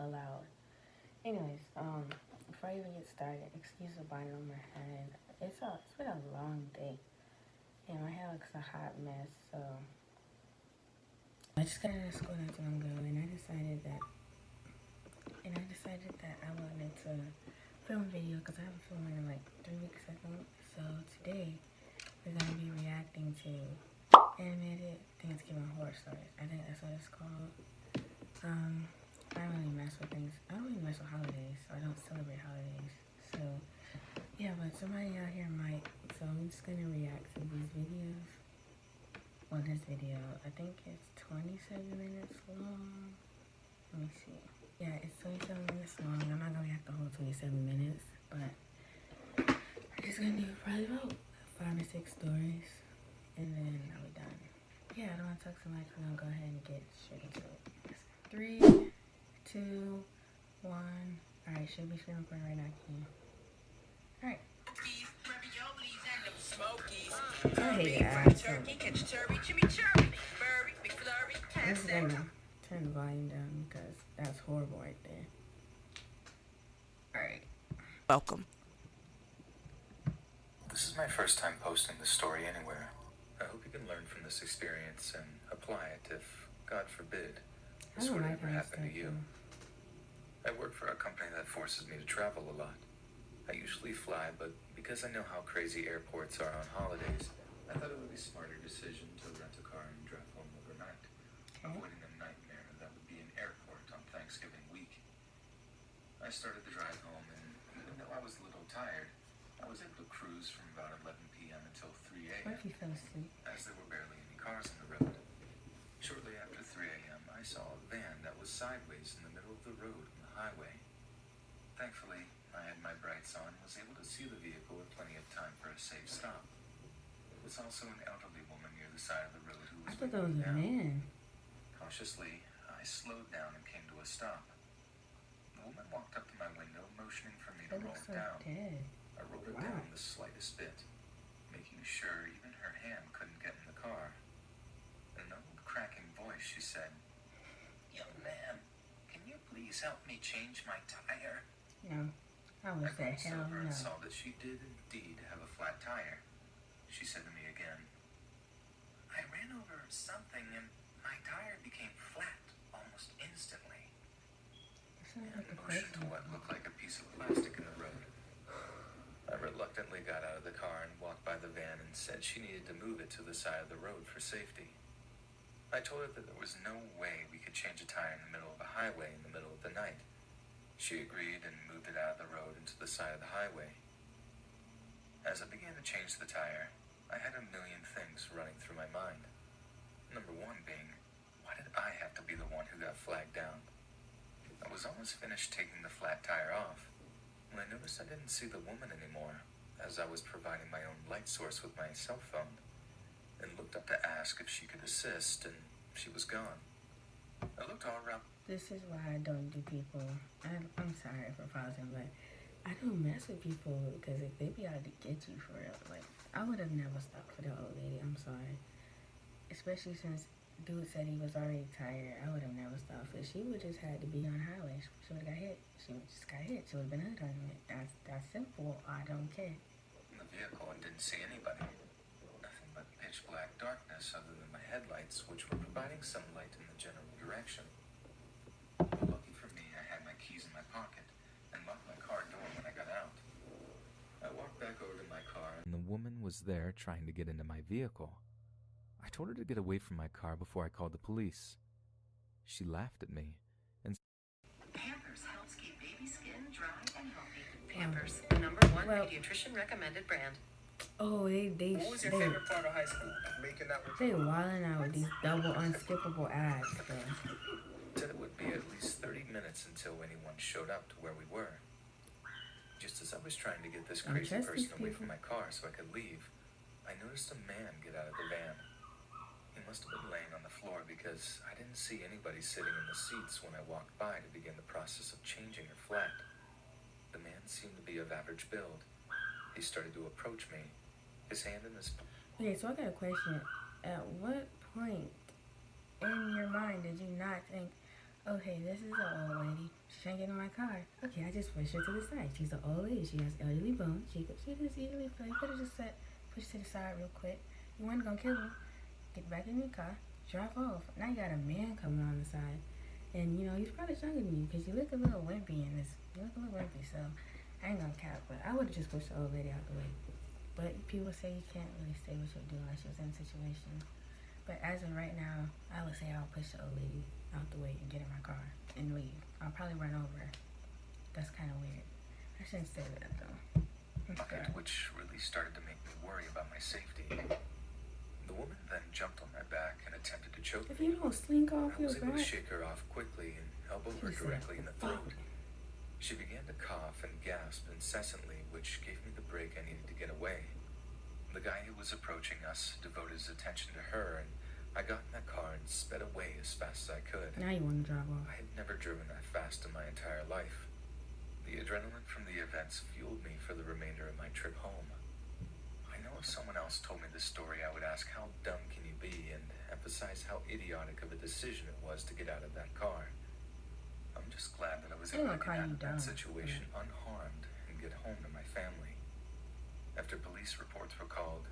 hella loud. Anyways, before I even get started, excuse the bonnet on my head. It's been a long day, and my hair looks a hot mess. So I just got out of school not too long ago, and I decided that I wanted to film a video because I haven't filmed in like 3 weeks, I think. So today we're gonna be reacting to animated Thanksgiving horror stories. I think that's what it's called. I don't really mess with things. I don't really mess with holidays, so I don't celebrate holidays. So yeah, but somebody out here might. So I'm just gonna react to these videos. Well, this video, I think it's 27 minutes long. Let me see. Yeah, it's 27 minutes long. I'm not gonna react the whole 27 minutes, but I'm just gonna do probably about 5 or 6 stories, and then I'll be done. Yeah, I don't want to talk so much. We're gonna go ahead and get straight into it. 3, 2, 1. All right, should be screen recording right now. All right. I hate ads. I'm just gonna turn the volume down because that's horrible right there. All right. Welcome. This is my first time posting this story anywhere. I hope you can learn from this experience and apply it if, God forbid, this would ever happen to you. I work for a company that forces me to travel a lot. I usually fly, but because I know how crazy airports are on holidays, I thought it would be a smarter decision to rent a car and drive home overnight, avoiding a nightmare that would be an airport on Thanksgiving week. I started the drive home, and even though I was a little tired, I was able to cruise from about 11 p.m. until 3 a.m. What if you fell asleep? As there were barely any cars on the road. Shortly after 3 a.m., I saw a van that was sideways in the middle of the road on the highway. Thankfully, I had my brights on and was able to see the vehicle with plenty of time for a safe stop. There was also an elderly woman near the side of the road who was I thought that was a man. Cautiously, I slowed down and came to a stop. The woman walked up to my window, motioning for me to That roll looks it so down. dead. I rolled it down the slightest bit, making sure even her hand couldn't get in the car. In an old cracking voice, she said, "Young man, can you please help me change my tire?" No. I would say glanced hell over no. and saw that she did indeed have a flat tire. She said to me again, "I ran over something and my tire became flat almost instantly," It sounds and like a motioned to person. what looked like a piece of plastic in the road. I reluctantly got out of the car and walked by the van and said she needed to move it to the side of the road for safety. I told her that there was no way we could change a tire in the middle of a highway in the middle of the night. She agreed and moved it out of the road into the side of the highway. As I began to change the tire, I had a million things running through my mind. Number one being, why did I have to be the one who got flagged down? I was almost finished taking the flat tire off when I noticed I didn't see the woman anymore, as I was providing my own light source with my cell phone, and looked up to ask if she could assist, and she was gone. I looked all around. This is why I don't do people. I'm sorry for pausing, but I don't mess with people because if they be out to get you for real. Like, I would have never stopped for the old lady. I'm sorry. Especially since dude said he was already tired. I would have never stopped. But she would just had to be on the highway. She would have got hit. She would just got hit. She would have been hood on it. That's simple. I don't care. In the vehicle and didn't see anybody. Nothing but pitch black darkness other than my headlights, which were providing some light in the general direction. But lucky for me, I had my keys in my pocket and locked my car door when I got out. I walked back over to my car, and the woman was there trying to get into my vehicle. I told her to get away from my car before I called the police. She laughed at me and Pampers helps keep baby skin dry and healthy. Pampers, the #1 pediatrician recommended brand. Oh, What was your favorite part of high school? Making out with they wilding out with these double unskippable ads, though. said it would be at least 30 minutes until anyone showed up to where we were. Just as I was trying to get this Don't crazy trust these person away people. from my car so I could leave, I noticed a man get out of the van. He must have been laying on the floor because I didn't see anybody sitting in the seats when I walked by to begin the process of changing her flat. The man seemed to be of average build. He started to approach me, his hand in his... Okay, so I got a question. At what point in your mind did you not think, oh, hey, this is an old lady. She can't get in my car. Okay, I just pushed her to the side. She's an old lady. She has elderly bones. She just easily, you could have just said, push to the side real quick. You weren't going to kill her. Get back in your car. Drive off. Now you got a man coming on the side. And, you know, he's probably younger than you because you look a little wimpy in this. You look a little wimpy, so I ain't going to cap. But I would have just pushed the old lady out the way. But people say you can't really say what you'll do unless you're in a situation. But as of right now, I would say I'll push the old lady out the way and get in my car and leave. I'll probably run over her. That's kind of weird. I shouldn't say that though. Okay. Which really started to make me worry about my safety. The woman then jumped on my back and attempted to choke If me. you don't slink off I your was able to back, shake her off quickly and elbow her directly in the throat. She began to cough and gasp incessantly, which gave me the break I needed to get away. The guy who was approaching us devoted his attention to her, and I got in that car and sped away as fast as I could. now you want to drive off. I had never driven that fast in my entire life. The adrenaline from the events fueled me for the remainder of my trip home. I know if someone else told me this story, I would ask, how dumb can you be, and emphasize how idiotic of a decision it was to get out of that car. I'm just glad that I was able to get out of that situation unharmed and get home to my family. After police reports were called,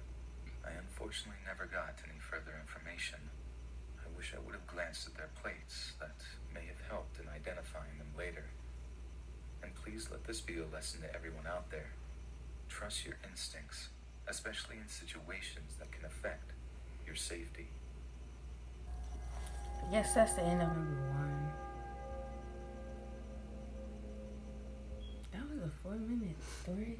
I unfortunately never got any further information. I wish I would have glanced at their plates. That may have helped in identifying them later. And please let this be a lesson to everyone out there. Trust your instincts, especially in situations that can affect your safety. I guess that's the end of number 1. That was a 4-minute story.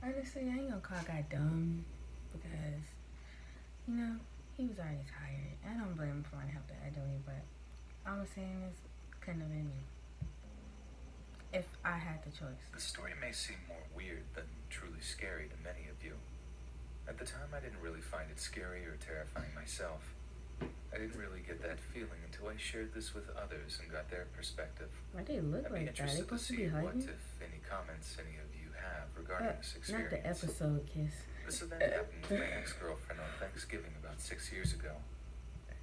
Honestly, I ain't gonna call a guy dumb because, you know, he was already tired. I don't blame him for wanting to help the elderly, but all I'm saying is, couldn't have been me. If I had the choice. The story may seem more weird than truly scary to many of you. At the time, I didn't really find it scary or terrifying myself. I didn't really get that feeling until I shared this with others and got their perspective. Why they look I'd be like that? They interested to supposed to see be what, hugging? if any, comments any of you have regarding this Not the experience. episode kiss. This event happened with my ex-girlfriend on Thanksgiving about 6 years ago.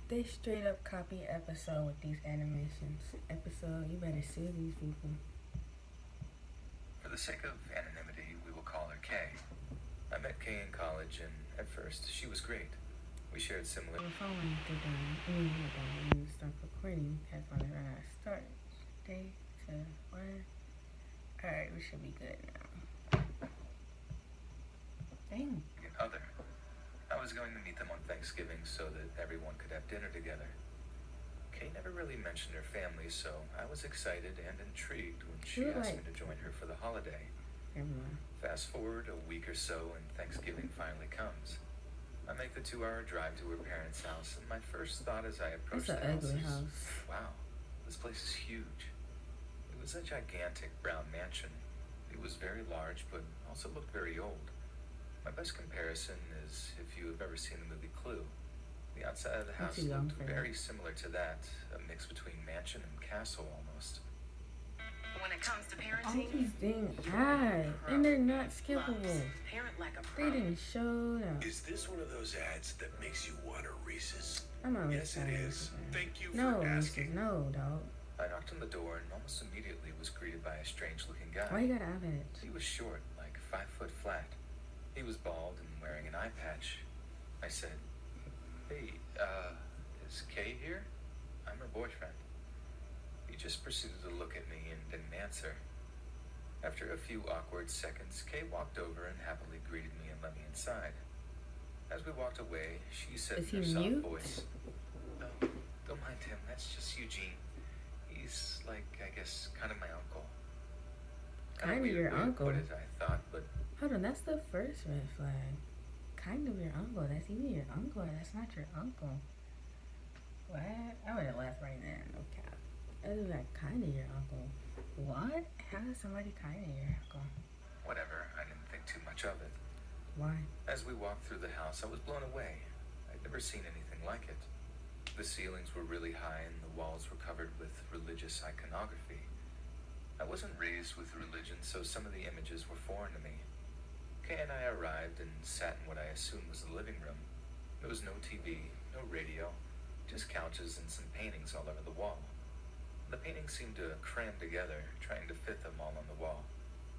They straight up copy episode with these animations. Episode, you better sue these people. For the sake of anonymity, we will call her Kay. I met Kay in college, and at first, she was great. We shared similar... The phone when they're done. I mean, not done. When you start recording, that's when they're gonna start. 3, 2, 1. Alright, we should be good now. Dang. Other. I was going to meet them on Thanksgiving so that everyone could have dinner together. Kay never really mentioned her family, so I was excited and intrigued when she asked me to join her for the holiday. Everyone. Fast forward a week or so and Thanksgiving finally comes. I make the 2-hour drive to her parents' house, and my first thought as I approached It's the an house ugly is, house. wow, this place is huge. It was a gigantic brown mansion. It was very large, but also looked very old. My best comparison is if you have ever seen the movie Clue. The outside of the house looked very similar to that, a mix between mansion and castle almost. When it comes to All parenting, these dang ads, and they're not skippable. parent like a They pro. didn't show them. Is this one of those ads that makes you want a Reese's? I'm not Yes, it really is. Thank you No, for Reese's, asking. no, dog. I knocked on the door and almost immediately was greeted by a strange-looking guy. Why you gotta have it? He was short, like 5 foot flat. He was bald and wearing an eye patch. I said, "Hey, is Kay here? I'm her boyfriend." He just proceeded to look at me and didn't answer. After a few awkward seconds, Kay walked over and happily greeted me and let me inside. As we walked away, she said Is in her he soft mute? voice, "Oh, don't mind him, that's just Eugene. He's like, I guess, kind of my uncle." Kind of your uncle. What I thought, but Hold on, that's the first red flag. Kind of your uncle. That's either your uncle or that's not your uncle. What? I would have left right then. No cap. That is like kind of your uncle. What? How is somebody kind of your uncle? whatever, I didn't think too much of it. Why? As we walked through the house, I was blown away. I'd never seen anything like it. The ceilings were really high and the walls were covered with religious iconography. I wasn't raised with religion, so some of the images were foreign to me. Kay and I arrived and sat in what I assumed was the living room. There was no TV, no radio, just couches and some paintings all over the wall. The paintings seemed to cram together, trying to fit them all on the wall.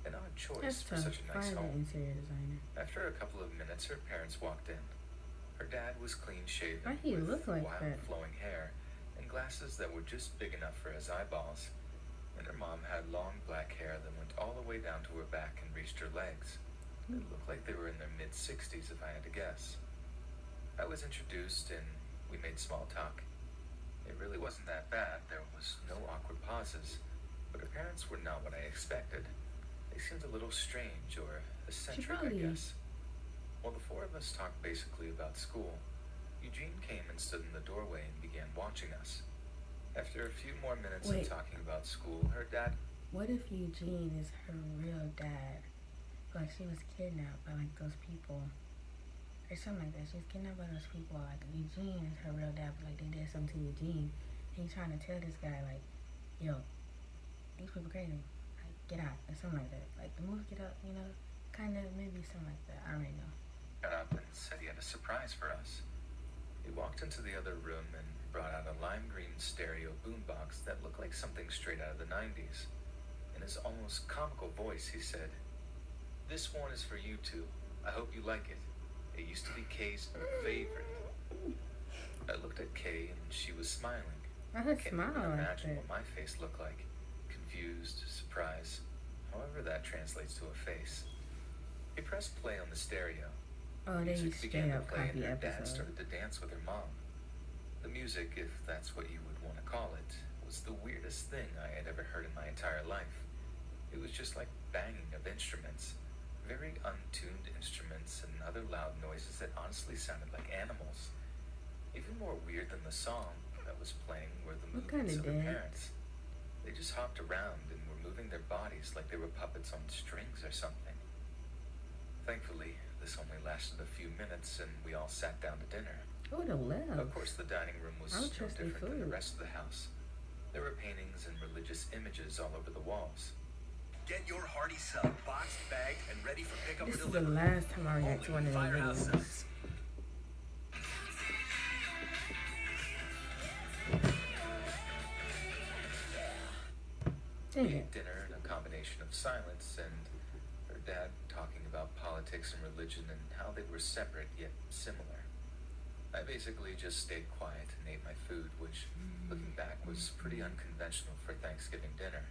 An odd choice That's for tough. such a nice Find an home. interior designer. After a couple of minutes, her parents walked in. Her dad was clean-shaven, Why he with look like wild that? flowing hair and glasses that were just big enough for his eyeballs. And her mom had long black hair that went all the way down to her back and reached her legs. It looked like they were in their mid-60s, if I had to guess. I was introduced and we made small talk. It really wasn't that bad. There was no awkward pauses, but her parents were not what I expected. They seemed a little strange or eccentric, I probably guess. While the four of us talked basically about school, Eugene came and stood in the doorway and began watching us. After a few more minutes Wait. of talking about school, her dad... What if Eugene is her real dad? Like she was kidnapped by like those people. Or something like that. She was kidnapped by those people. Like Eugene is her real dad, but like they did something to Eugene. And he's trying to tell this guy like, yo, these people crazy. Like, get out. Or something like that. Like the movie Get Out, you know? Kinda maybe something like that. I don't really know. got up and said he had a surprise for us. He walked into the other room and brought out a lime green stereo boombox that looked like something straight out of the 90s. In his almost comical voice, he said, "This one is for you two. I hope you like it. It used to be Kay's favorite." I looked at Kay and she was smiling. I heard Can't smile even like imagine that. what my face looked like. Confused, surprised, however that translates to a face. He pressed play on the stereo. Oh, they Music straight began to up play and copy her dad episode. started to dance with her mom. The music, if that's what you would want to call it, was the weirdest thing I had ever heard in my entire life. It was just like banging of instruments. Very untuned instruments and other loud noises that honestly sounded like animals. Even more weird than the song that was playing were the What movements kind of of her dance? parents. They just hopped around and were moving their bodies like they were puppets on strings or something. Thankfully, this only lasted a few minutes and we all sat down to dinner. I would have left. Of course, the dining room was I no would trust their different than the food. rest of the house. There were paintings and religious images all over the walls. Get your hearty sub boxed, bagged, and ready for pickup This or is the delivery. last time I react to one of their Firehouse videos. subs. Dang We it. ate dinner in a combination of silence and her dad talking about politics and religion and how they were separate yet similar. I basically just stayed quiet and ate my food, which, looking back, was pretty unconventional for Thanksgiving dinner.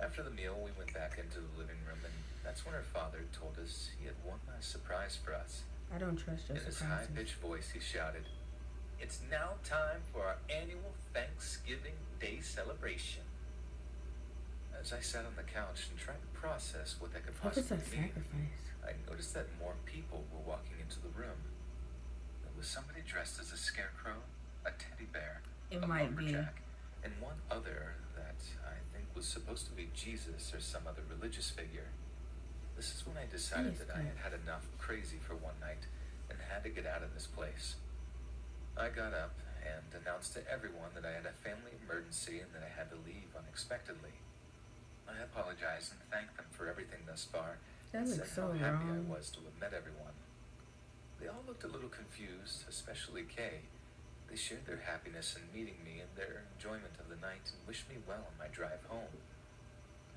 After the meal, we went back into the living room, and that's when her father told us he had one last surprise for us. I don't trust your In his surprises. high-pitched voice, he shouted, "It's now time for our annual Thanksgiving Day celebration." As I sat on the couch and tried to process what that could What is possibly a mean, sacrifice? I noticed that more people were walking into the room. There was somebody dressed as a scarecrow, a teddy bear, It a might be. lumberjack, and one other that I think was supposed to be Jesus or some other religious figure. This is when I decided that I had had enough crazy for one night and had to get out of this place. I got up and announced to everyone that I had a family emergency and that I had to leave unexpectedly. I apologized and thanked them for everything thus far, That and looks said so how happy I wrong. was to have met everyone. They all looked a little confused, especially Kay. They shared their happiness in meeting me and their enjoyment of the night and wished me well on my drive home.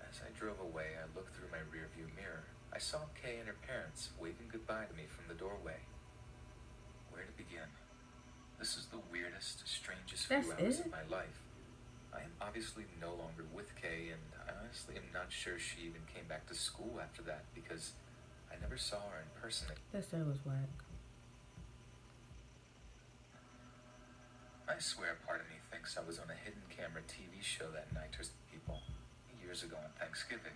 As I drove away, I looked through my rearview mirror. I saw Kay and her parents waving goodbye to me from the doorway. Where to begin? This is the weirdest, strangest That's few hours it? of my life. I am obviously no longer with Kay, and I honestly am not sure she even came back to school after that because I never saw her in person. That story was whack. I swear part of me thinks I was on a hidden camera TV show that night or people years ago on Thanksgiving.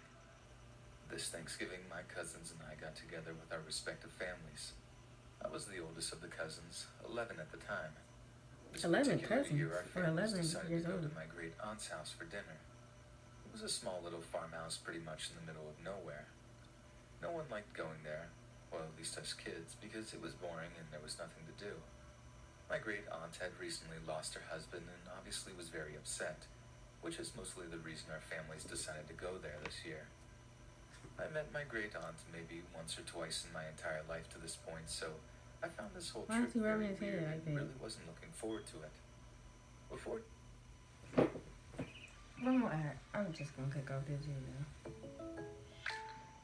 This Thanksgiving, my cousins and I got together with our respective families. I was the oldest of the cousins, 11 at the time. This 11 particular cousins? year, our Or families 11 decided years to go old? to my great aunt's house for dinner. It was a small little farmhouse pretty much in the middle of nowhere. No one liked going there, well, at least us kids, because it was boring and there was nothing to do. My great aunt had recently lost her husband and obviously was very upset, which is mostly the reason our families decided to go there this year. I met my great aunt maybe once or twice in my entire life to this point, so I found this whole Why trip is he rubbing very his head weird like and that? really wasn't looking forward to it. Before One more ad. I'm just gonna click off this video.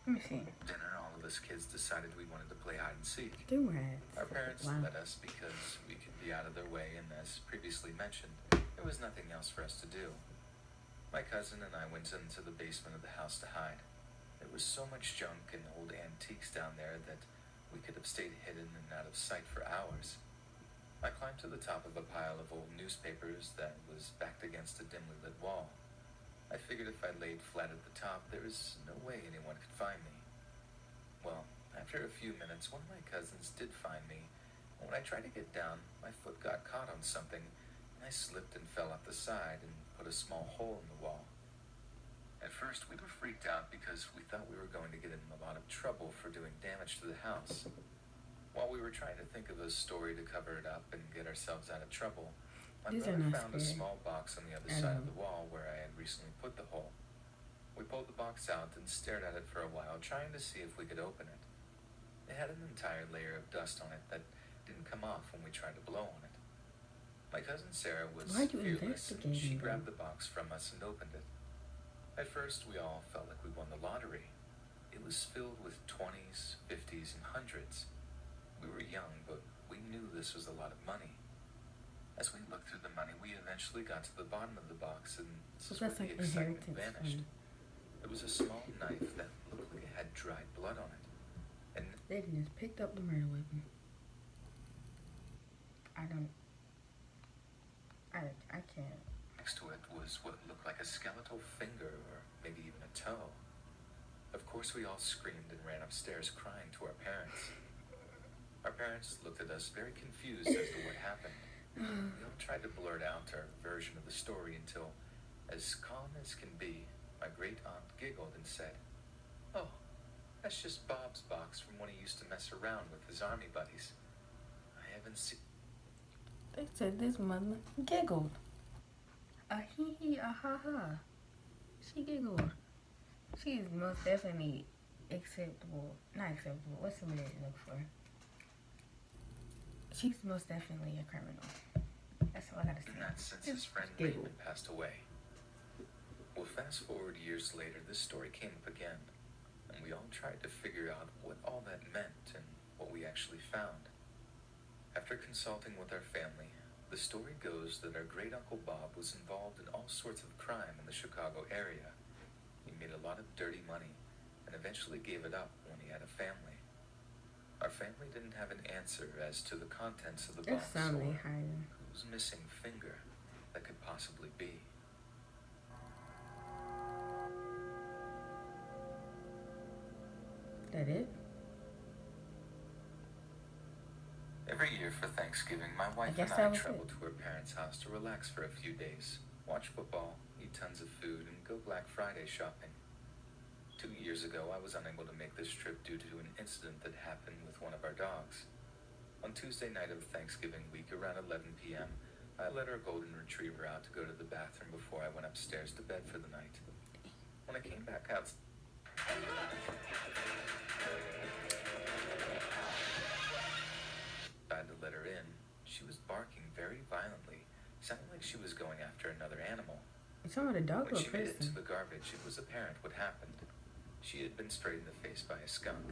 Let me see. Dinner, all of us kids decided we wanted to play hide and seek. 2 more ads. Our parents Wow. let us because we could be out of their way, and as previously mentioned, there was nothing else for us to do. My cousin and I went into the basement of the house to hide. There was so much junk and old antiques down there that we could have stayed hidden and out of sight for hours. I climbed to the top of a pile of old newspapers that was backed against a dimly lit wall. I figured if I laid flat at the top, there was no way anyone could find me. Well, after a few minutes, one of my cousins did find me, and when I tried to get down, my foot got caught on something, and I slipped and fell off the side and put a small hole in the wall. At first, we were freaked out because we thought we were going to get in a lot of trouble for doing damage to the house. While we were trying to think of a story to cover it up and get ourselves out of trouble, my These are brother not found a scary small box on the other at side all. of the wall where I had recently put the hole. We pulled the box out and stared at it for a while, trying to see if we could open it. It had an entire layer of dust on it that didn't come off when we tried to blow on it. My cousin Sarah was Why are you fearless, and she investigating grabbed them? the box from us and opened it. At first, we all felt like we won the lottery. It was filled with 20s, 50s, and hundreds. We were young, but we knew this was a lot of money. As we looked through the money, we eventually got to the bottom of the box, and this is where That's the like excitement inheritance vanished. fund. There was a small knife that looked like it had dried blood on it. And They just picked up the murder weapon. I can't. next to it was what looked like a skeletal finger, or maybe even a toe. Of course, we all screamed and ran upstairs crying to our parents. Our parents looked at us very confused as to what happened. We all tried to blurt out our version of the story until, as calm as can be, my great aunt giggled and said, "Oh, that's just Bob's box from when he used to mess around with his army buddies. I haven't seen..." They said this mother giggled. A hee hee, a ha ha. She giggled. She is most definitely acceptable. Not acceptable. What's the word you look for? She's most definitely a criminal. That's all I gotta say. In that sense, his friend Giggle. Raymond passed away. Well, fast forward years later, this story came up again, and we all tried to figure out what all that meant and what we actually found. After consulting with our family, the story goes that our great-uncle Bob was involved in all sorts of crime in the Chicago area. He made a lot of dirty money and eventually gave it up when he had a family. Our family didn't have an answer as to the contents of the That's box something or hiding. whose missing finger that could possibly be. That it? Every year for Thanksgiving, my wife guess and that I was travel it. to her parents' house to relax for a few days, watch football, eat tons of food, and go Black Friday shopping. 2 years ago, I was unable to make this trip due to an incident that happened with one of our dogs. On Tuesday night of Thanksgiving week, around 11 p.m., I let our golden retriever out to go to the bathroom before I went upstairs to bed for the night. When I came back out, I had to let her in. She was barking very violently, sounding like she was going after another animal. Some of the dog When or she made it to person. the garbage, it was apparent what happened. She had been sprayed in the face by a skunk.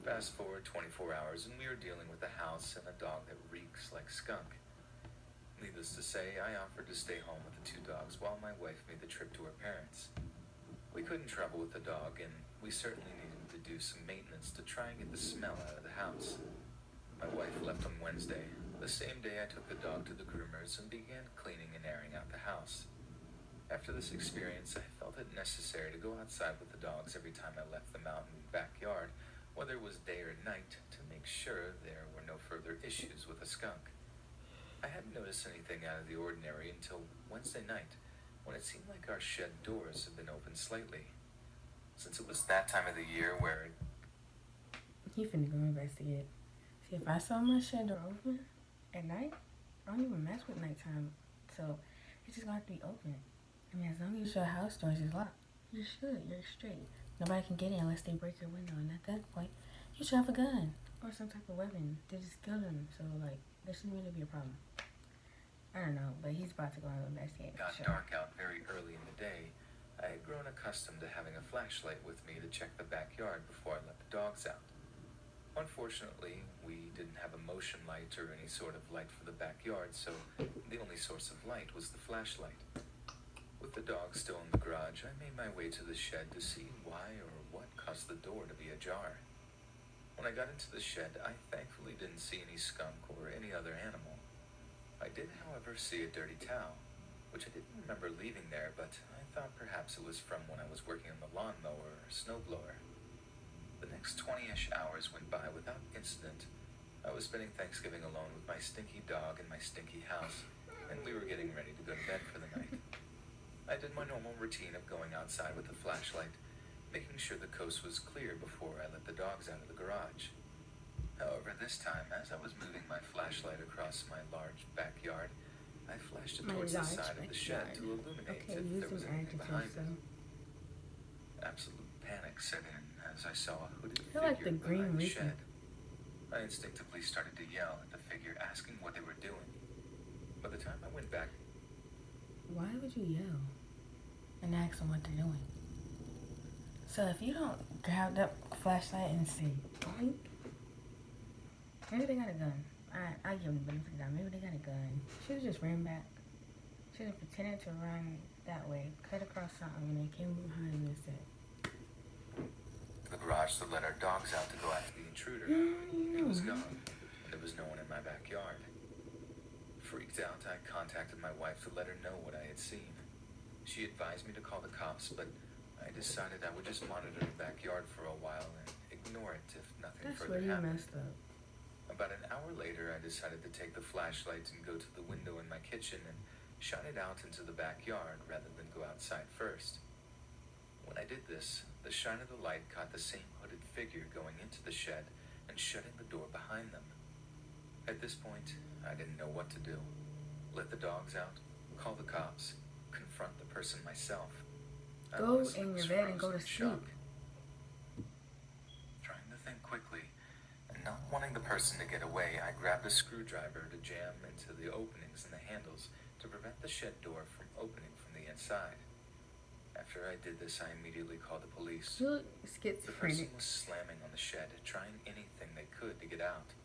Fast forward 24 hours, and we are dealing with a house and a dog that reeks like skunk. Needless to say, I offered to stay home with the 2 dogs while my wife made the trip to her parents. We couldn't travel with the dog, and we certainly needed to do some maintenance to try and get the smell out of the house. My wife left on Wednesday. The same day, I took the dog to the groomers and began cleaning and airing out the house. After this experience, I felt it necessary to go outside with the dogs every time I left them out in the backyard, whether it was day or night, to make sure there were no further issues with the skunk. I hadn't noticed anything out of the ordinary until Wednesday night, when it seemed like our shed doors had been opened slightly. Since it was that time of the year where He finna go investigate. See, if I saw my shed door open at night, I don't even mess with nighttime. So, it's just gonna have to be open. I mean, as long as your house doors is locked, you should. You're straight. Nobody can get in unless they break your window. And at that point, you should have a gun or some type of weapon to just kill them. So, like, there shouldn't really be a problem. I don't know, but he's about to go and investigate. It got Sure. dark out very early in the day. I had grown accustomed to having a flashlight with me to check the backyard before I let the dogs out. Unfortunately, we didn't have a motion light or any sort of light for the backyard, so the only source of light was the flashlight. With the dogs still in the garage, I made my way to the shed to see why or what caused the door to be ajar. When I got into the shed, I thankfully didn't see any skunk or any other animal. I did, however, see a dirty towel, which I didn't remember leaving there, but I thought perhaps it was from when I was working on the lawnmower or snowblower. The next 20-ish hours went by without incident. I was spending Thanksgiving alone with my stinky dog in my stinky house, and we were getting ready to go to bed for the night. I did my normal routine of going outside with a flashlight, making sure the coast was clear before I let the dogs out of the garage. However, this time, as I was moving my flashlight across my large backyard, I flashed it towards the side of the shed to illuminate if there was anything behind it. Absolute panic set in as I saw a hooded figure behind the shed. I instinctively started to yell at the figure, asking what they were doing. By the time I went back... Why would you yell and ask them what they're doing? So if you don't grab that flashlight and say, boink, maybe they got a gun. I give them the benefit of the doubt. Maybe they got a gun. Should have just ran back. Should have pretended to run that way, cut across something, and they came behind and said, the garage to let our dogs out to go after the intruder. He was gone, and there was no one in my backyard. Freaked out, I contacted my wife to let her know what I had seen. She advised me to call the cops, but I decided I would just monitor the backyard for a while and ignore it if nothing further happened. That's where you messed up. About an hour later, I decided to take the flashlight and go to the window in my kitchen and shine it out into the backyard rather than go outside first. When I did this, the shine of the light caught the same hooded figure going into the shed and shutting the door behind them. At this point, I didn't know what to do. Let the dogs out, call the cops, confront the person myself. Go in your bed and go to sleep. Trying to think quickly, and not wanting the person to get away, I grabbed a screwdriver to jam into the openings in the handles to prevent the shed door from opening from the inside. After I did this, I immediately called the police. You're The person was slamming on the shed, trying anything they could to get out.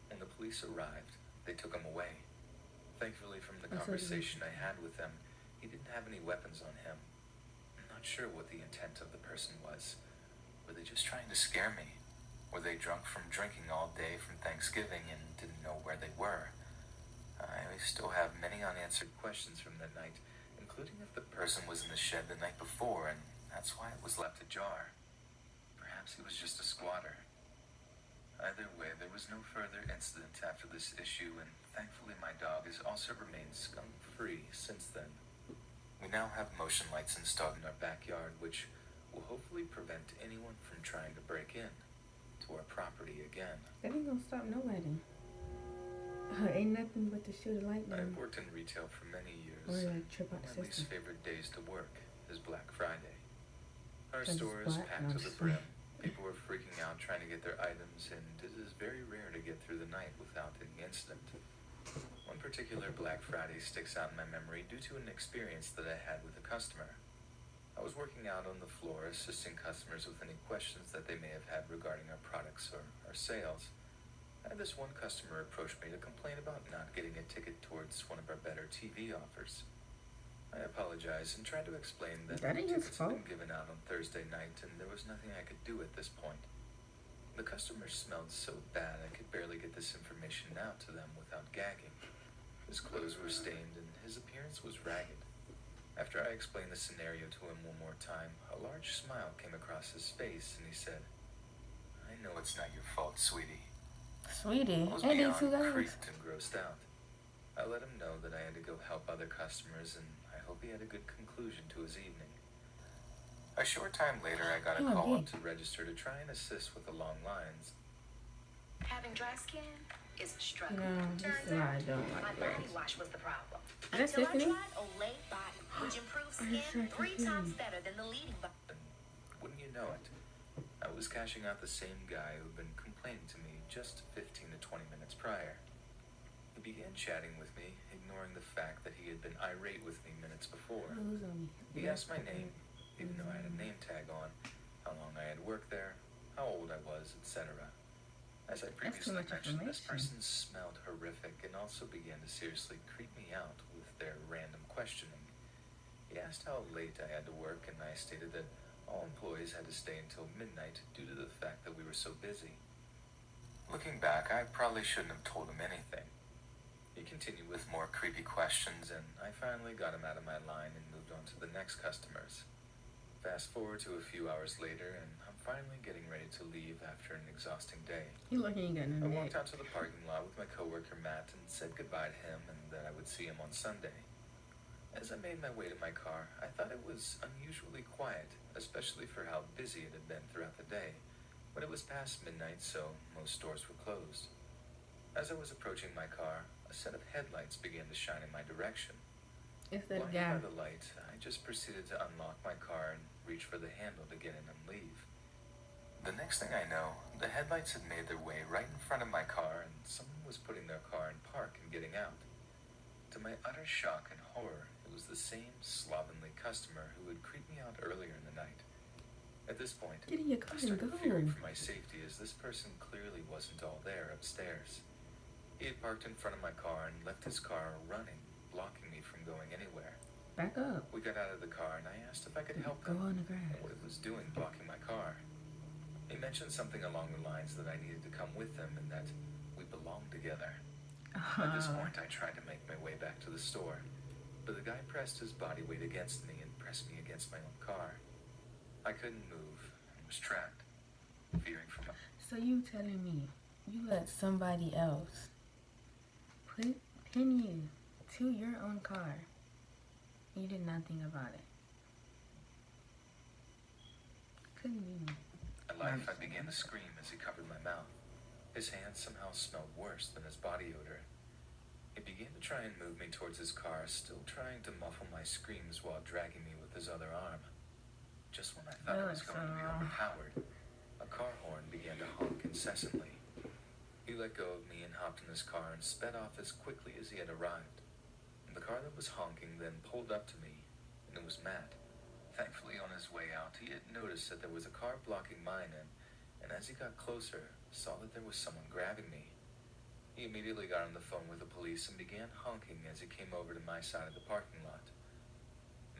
When the police arrived, they took him away. Thankfully, from the conversation I had with them, he didn't have any weapons on him. I'm not sure what the intent of the person was. Were they just trying to scare me? Were they drunk from drinking all day from Thanksgiving and didn't know where they were? I still have many unanswered questions from that night, including if the person was in the shed the night before and that's why it was left ajar. Perhaps he was just a squatter. Either way, there was no further incident after this issue, and thankfully my dog has also remained skunk-free since then. We now have motion lights installed in our backyard, which will hopefully prevent anyone from trying to break in to our property again. That ain't gonna stop nobody. Ain't nothing but to shoot a light down. I've worked in retail for many years. Or like trip out the My least system. favorite days to work is Black Friday. Our 'Cause it's store is black? packed No, to the just brim. People are freaking out trying to get their items, and it is very rare to get through the night without any incident. One particular Black Friday sticks out in my memory due to an experience that I had with a customer. I was working out on the floor assisting customers with any questions that they may have had regarding our products or our sales. I had this one customer approach me to complain about not getting a ticket towards one of our better TV offers. I apologized and tried to explain that That ain't his tickets had fault. been given out on Thursday night and there was nothing I could do at this point. The customer smelled so bad I could barely get this information out to them without gagging. His clothes were stained and his appearance was ragged. After I explained the scenario to him one more time, a large smile came across his face and he said, "I know it's not your fault, sweetie." Sweetie, I was ain't they beyond two guys? creeped and grossed out. I let him know that I had to go help other customers, and I hope he had a good conclusion to his evening. A short time later, I got a call up to register to try and assist with the long lines. Having dry skin is a struggle. This Turns is why I out, don't my like body that. wash was the problem. That's Until I Tiffany? tried Olay Body, which improves skin 3 times better than the leading body. And wouldn't you know it, I was cashing out the same guy who'd been complaining to me just 15 to 20 minutes prior. He He began chatting with me, ignoring the fact that he had been irate with me minutes before. Who's on me? He asked my name, even though I had a name tag on, how long I had worked there, how old I was, etc. As I previously mentioned, this person smelled horrific and also began to seriously creep me out with their random questioning. He asked how late I had to work, and I stated that all employees had to stay until midnight due to the fact that we were so busy. Looking back, I probably shouldn't have told him anything. He continued with more creepy questions, and I finally got him out of my line and moved on to the next customers. Fast forward to a few hours later, and I'm finally getting ready to leave after an exhausting day. You lucky you got no I neck. walked out to the parking lot with my coworker Matt and said goodbye to him and that I would see him on Sunday. As I made my way to my car, I thought it was unusually quiet, especially for how busy it had been throughout the day. But it was past midnight, so most stores were closed. As I was approaching my car, a set of headlights began to shine in my direction. It's that Blinded guy. by the light, I just proceeded to unlock my car and reach for the handle to get in and leave. The next thing I know, the headlights had made their way right in front of my car, and someone was putting their car in park and getting out. To my utter shock and horror, it was the same slovenly customer who had creeped me out earlier in the night. At this point, Get in your car I and started go. fearing for my safety as this person clearly wasn't all there upstairs. He had parked in front of my car and left his car running, blocking me from going anywhere. Back up. We got out of the car and I asked if I could help Go him on the and grass. what it was doing blocking my car. He mentioned something along the lines that I needed to come with him and that we belonged together. At this point, I tried to make my way back to the store, but the guy pressed his body weight against me and pressed me against my own car. I couldn't move and was trapped, fearing for my... So you telling me you let somebody else pin you to your own car? You did nothing about it. Couldn't be me. At life, I began to scream as he covered my mouth. His hands somehow smelled worse than his body odor. He began to try and move me towards his car, still trying to muffle my screams while dragging me with his other arm. Just when I thought I was going to be overpowered, a car horn began to honk incessantly. He let go of me and hopped in his car and sped off as quickly as he had arrived. The car that was honking then pulled up to me, and it was Matt. Thankfully, on his way out, he had noticed that there was a car blocking mine, and as he got closer, saw that there was someone grabbing me. He immediately got on the phone with the police and began honking as he came over to my side of the parking lot.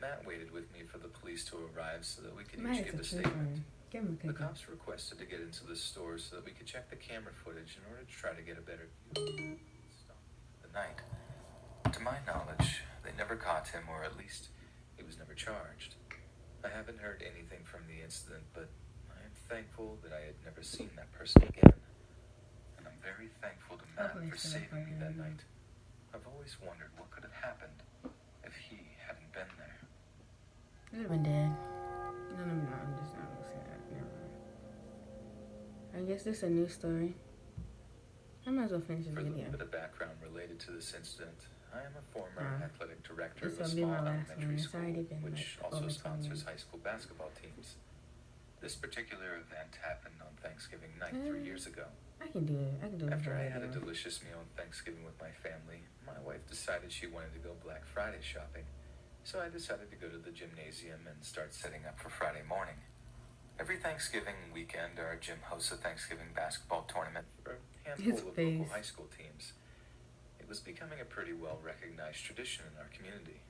Matt waited with me for the police to arrive so that we could each give a statement. Give him a The cookie. cops requested to get into the store so that we could check the camera footage in order to try to get a better view of the night. To my knowledge, they never caught him, or at least he was never charged. I haven't heard anything from the incident, but I am thankful that I had never seen that person again. And I'm very thankful to Matt for saving me that night. I've always wondered what could have happened if he hadn't been there. You would have been dead. No, I'm just not gonna say that. Never mind. I guess this is a new story. I might as well finish this For a video. little bit of background related to this incident, I am a former athletic director This of a will be small my last elementary one. It's school, already been which like also over 20 sponsors minutes. high school basketball teams. This particular event happened on Thanksgiving night 3 years ago. I can do it. I can do it. After I had a video. delicious meal on Thanksgiving with my family, my wife decided she wanted to go Black Friday shopping, so I decided to go to the gymnasium and start setting up for Friday morning. Every Thanksgiving weekend, our gym hosts a Thanksgiving basketball tournament for a handful of local high school teams. It was becoming a pretty well-recognized tradition in our community.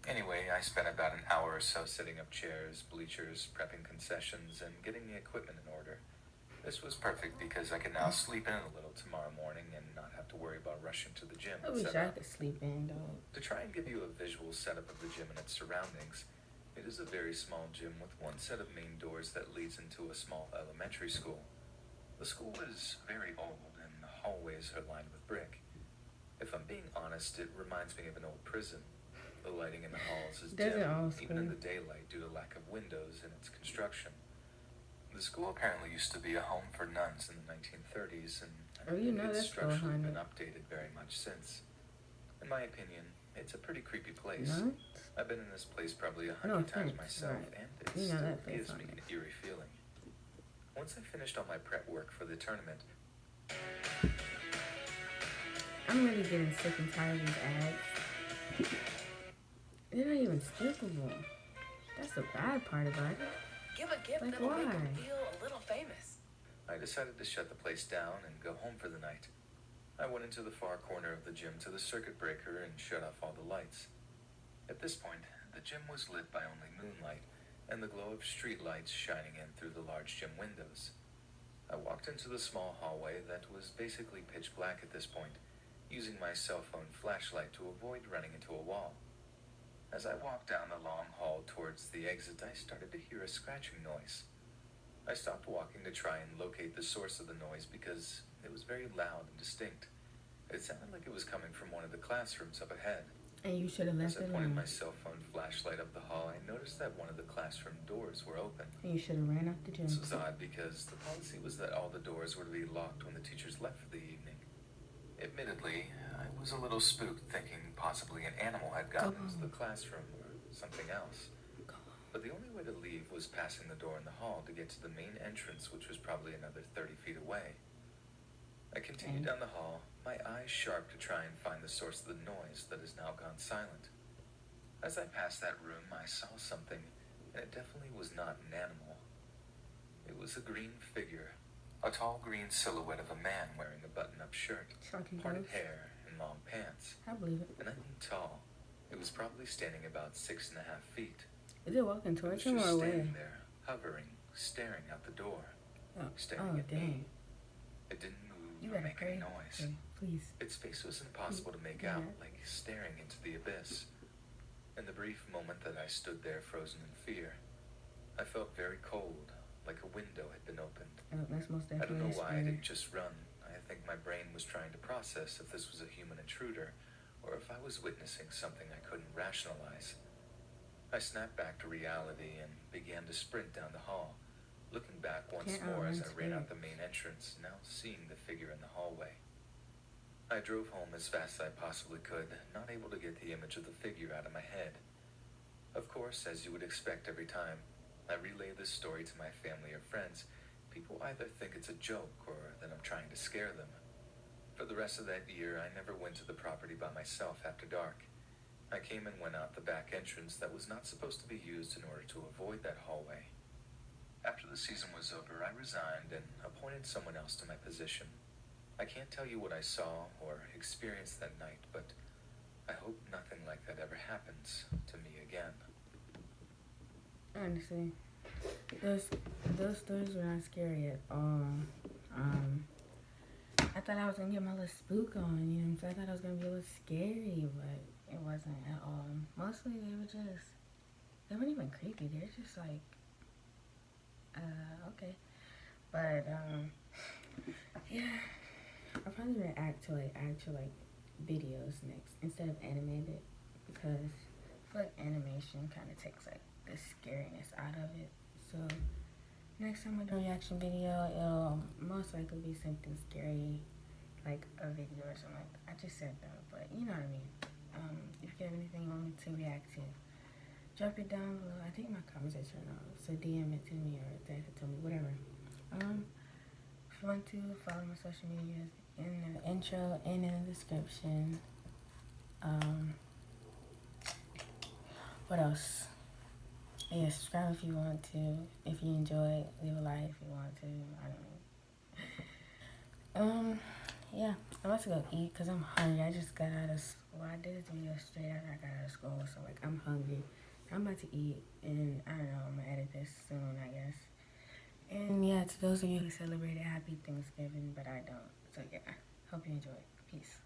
Anyway, I spent about an hour or so setting up chairs, bleachers, prepping concessions, and getting the equipment in order. This was perfect because I could now sleep in a little tomorrow morning and not have to worry about rushing to the gym. I wish I could sleep in, dog. To try and give you a visual setup of the gym and its surroundings, it is a very small gym with one set of main doors that leads into a small elementary school. The school is very old and the hallways are lined with brick. If I'm being honest, it reminds me of an old prison. The lighting in the halls is dim, even in the daylight, due to lack of windows in its construction. The school apparently used to be a home for nuns in the 1930s, and I don't think it's structurally been updated very much since. In my opinion, it's a pretty creepy place. I've been in this place probably 100 times myself, and it still gives me an eerie feeling. Once I finished all my prep work for the tournament, I'm really getting sick and tired of these ads. They're not even skippable. That's the bad part about it. Give a gift Like, that'll make why? him feel a little famous. I decided to shut the place down and go home for the night. I went into the far corner of the gym to the circuit breaker and shut off all the lights. At this point, the gym was lit by only moonlight and the glow of street lights shining in through the large gym windows. I walked into the small hallway that was basically pitch black at this point, using my cell phone flashlight to avoid running into a wall. As I walked down the long hall towards the exit, I started to hear a scratching noise. I stopped walking to try and locate the source of the noise because it was very loud and distinct. It sounded like it was coming from one of the classrooms up ahead. And you should have As left I it pointed alone. my cell phone flashlight up the hall, I noticed that one of the classroom doors were open. And you should have ran out the gym. This was odd because the policy was that all the doors were to be locked when the teachers left for the evening. Admittedly, I was a little spooked, thinking possibly an animal had gotten into the classroom or something else. But the only way to leave was passing the door in the hall to get to the main entrance, which was probably another 30 feet away. I continued down the hall, my eyes sharp to try and find the source of the noise that has now gone silent. As I passed that room, I saw something, and it definitely was not an animal. It was a green figure, a tall green silhouette of a man wearing a button-up shirt, Shocking parted ghost. hair, and long pants. I believe it. And I mean tall. It was probably standing about 6.5 feet. Is it walking It was towards him just or away? standing there, hovering, staring out the door, staring Oh, at me. dang. It didn't move You or better make any pray. noise. Okay, please. Its face was impossible to make Yeah. out, like staring into the abyss. In the brief moment that I stood there frozen in fear, I felt very cold, like a window had been opened. Oh, that's most I don't definitely know a why I spirit. didn't just run. I think my brain was trying to process if this was a human intruder, or if I was witnessing something I couldn't rationalize. I snapped back to reality and began to sprint down the hall, looking back once Can't more as I outrun ran out spirit. the main entrance, now seeing the figure in the hallway. I drove home as fast as I possibly could, not able to get the image of the figure out of my head. Of course, as you would expect every time I relay this story to my family or friends, people either think it's a joke or that I'm trying to scare them. For the rest of that year, I never went to the property by myself after dark. I came and went out the back entrance that was not supposed to be used in order to avoid that hallway. After the season was over, I resigned and appointed someone else to my position. I can't tell you what I saw or experienced that night, but I hope nothing like that ever happens to me again. Honestly, those stories were not scary at all. I thought I was gonna get my little spook on, you know what I'm saying? I thought I was gonna be a little scary, but it wasn't at all. Mostly they weren't even creepy. They're just like, okay. But, yeah, I'll probably react to actual videos next instead of animated, because I feel like animation kind of takes the scariness out of it. So next time I do a reaction video, it'll most likely be something scary, like a video or something like that. I just said that, but you know what I mean. If you have anything you want me to react to, drop it down below. I think my comments are turned on, so DM it to me or text it to me, whatever. If you want to follow my social medias in the intro and in the description. What else? Yeah, subscribe if you want to. If you enjoy it, leave a like if you want to. I don't know. Yeah, I'm about to go eat because I'm hungry. I just got out of school. I did this video straight after I got out of school, so I'm hungry. I'm about to eat, and I don't know, I'm gonna edit this soon, I guess. And yeah, to those of you who celebrated, happy Thanksgiving, but I don't. So yeah, hope you enjoy. Peace.